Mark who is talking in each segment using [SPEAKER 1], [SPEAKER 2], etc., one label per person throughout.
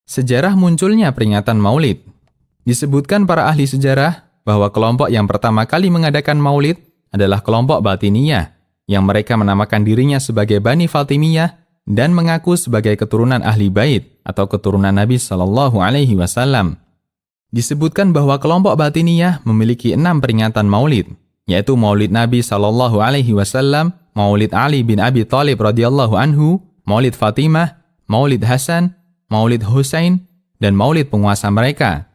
[SPEAKER 1] Sejarah munculnya peringatan Maulid. Disebutkan para ahli sejarah bahwa kelompok yang pertama kali mengadakan Maulid adalah kelompok Batiniyah, yang mereka menamakan dirinya sebagai Bani Fatimiyah dan mengaku sebagai keturunan Ahli Bait atau keturunan Nabi Shallallahu Alaihi Wasallam. Disebutkan bahwa kelompok Batiniyah memiliki 6 peringatan Maulid, yaitu Maulid Nabi Shallallahu Alaihi Wasallam, Maulid Ali bin Abi Thalib radhiyallahu anhu, Maulid Fatimah, Maulid Hasan, Maulid Husain, dan Maulid penguasa mereka.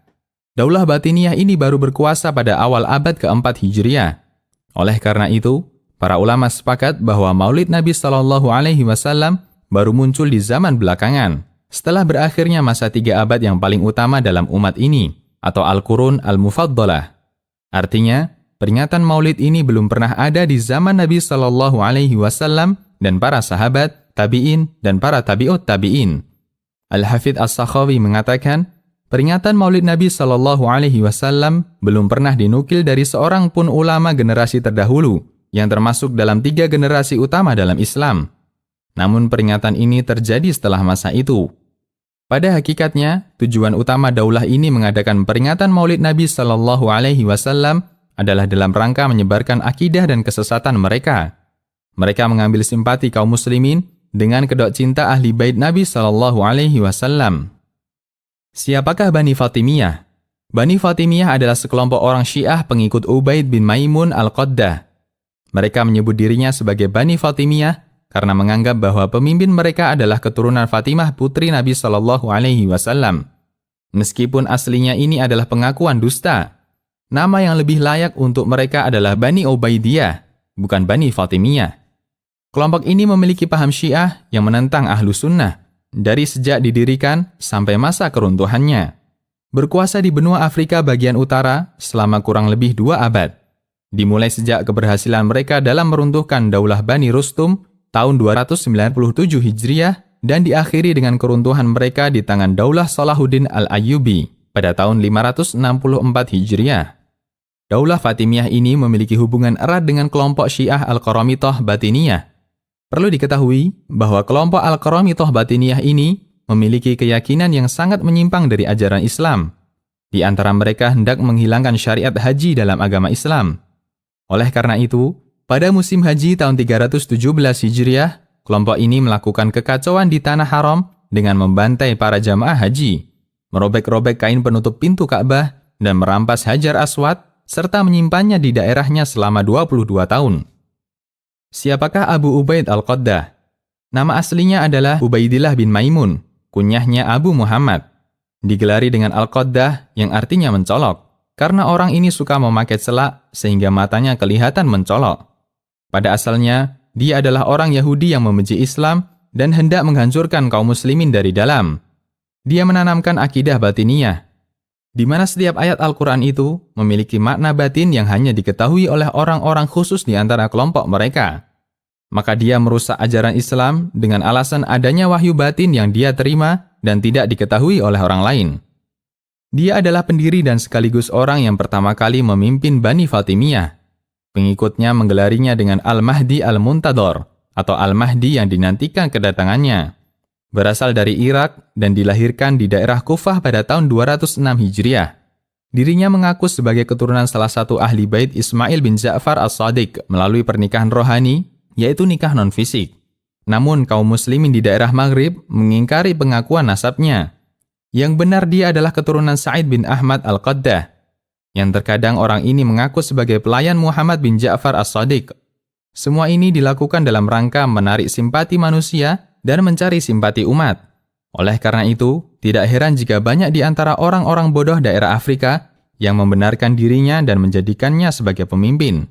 [SPEAKER 1] Daulah Batiniyah ini baru berkuasa pada awal abad ke-4 Hijriah. Oleh karena itu, para ulama sepakat bahwa Maulid Nabi Shallallahu Alaihi Wasallam baru muncul di zaman belakangan, setelah berakhirnya masa 3 abad yang paling utama dalam umat ini, atau Al-Qurun Al-Mufaddalah. Artinya, peringatan Maulid ini belum pernah ada di zaman Nabi Shallallahu Alaihi Wasallam dan para sahabat, tabi'in, dan para tabi'ut tabi'in. Al-Hafidz As-Sakhawi mengatakan, peringatan Maulid Nabi Shallallahu Alaihi Wasallam belum pernah dinukil dari seorang pun ulama generasi terdahulu, yang termasuk dalam 3 generasi utama dalam Islam. Namun peringatan ini terjadi setelah masa itu. Pada hakikatnya, tujuan utama daulah ini mengadakan peringatan Maulid Nabi Shallallahu Alaihi Wasallam adalah dalam rangka menyebarkan akidah dan kesesatan mereka. Mereka mengambil simpati kaum muslimin dengan kedok cinta ahli bait Nabi Shallallahu Alaihi Wasallam. Siapakah Bani Fatimiyah? Bani Fatimiyah adalah sekelompok orang Syiah pengikut Ubaid bin Maimun Al-Qaddah. Mereka menyebut dirinya sebagai Bani Fatimiyah karena menganggap bahwa pemimpin mereka adalah keturunan Fatimah putri Nabi Shallallahu Alaihi Wasallam. Meskipun aslinya ini adalah pengakuan dusta, nama yang lebih layak untuk mereka adalah Bani Ubaidiyah, bukan Bani Fatimiyah. Kelompok ini memiliki paham Syiah yang menentang Ahlu Sunnah dari sejak didirikan sampai masa keruntuhannya. Berkuasa di benua Afrika bagian utara selama kurang lebih 2 abad. Dimulai sejak keberhasilan mereka dalam meruntuhkan Daulah Bani Rustum tahun 297 Hijriah dan diakhiri dengan keruntuhan mereka di tangan Daulah Salahuddin Al-Ayyubi pada tahun 564 Hijriah. Daulah Fatimiyah ini memiliki hubungan erat dengan kelompok Syiah Al-Qaramithah Batiniyah. Perlu diketahui bahwa kelompok Al-Qaramithah Batiniyah ini memiliki keyakinan yang sangat menyimpang dari ajaran Islam. Di antara mereka hendak menghilangkan syariat haji dalam agama Islam. Oleh karena itu, pada musim haji tahun 317 Hijriah, kelompok ini melakukan kekacauan di Tanah Haram dengan membantai para jamaah haji, merobek-robek kain penutup pintu Ka'bah, dan merampas Hajar Aswad, serta menyimpannya di daerahnya selama 22 tahun. Siapakah Abu Ubaid Al-Qaddah? Nama aslinya adalah Ubaidillah bin Maimun, kunyahnya Abu Muhammad. Digelari dengan Al-Qaddah yang artinya mencolok, karena orang ini suka memakai celak sehingga matanya kelihatan mencolok. Pada asalnya, dia adalah orang Yahudi yang membenci Islam dan hendak menghancurkan kaum muslimin dari dalam. Dia menanamkan akidah Batiniyah, di mana setiap ayat Al-Quran itu memiliki makna batin yang hanya diketahui oleh orang-orang khusus di antara kelompok mereka. Maka dia merusak ajaran Islam dengan alasan adanya wahyu batin yang dia terima dan tidak diketahui oleh orang lain. Dia adalah pendiri dan sekaligus orang yang pertama kali memimpin Bani Fatimiyah. Pengikutnya menggelarinya dengan Al-Mahdi Al-Muntadhar atau Al-Mahdi yang dinantikan kedatangannya. Berasal dari Irak dan dilahirkan di daerah Kufah pada tahun 206 Hijriah. Dirinya mengaku sebagai keturunan salah satu ahli bait Ismail bin Ja'far As-Shadiq melalui pernikahan rohani, yaitu nikah non-fisik. Namun kaum muslimin di daerah Maghrib mengingkari pengakuan nasabnya. Yang benar dia adalah keturunan Sa'id bin Ahmad Al-Qaddah. Yang terkadang orang ini mengaku sebagai pelayan Muhammad bin Ja'far As-Shadiq. Semua ini dilakukan dalam rangka menarik simpati manusia dan mencari simpati umat. Oleh karena itu, tidak heran jika banyak di antara orang-orang bodoh daerah Afrika yang membenarkan dirinya dan menjadikannya sebagai pemimpin.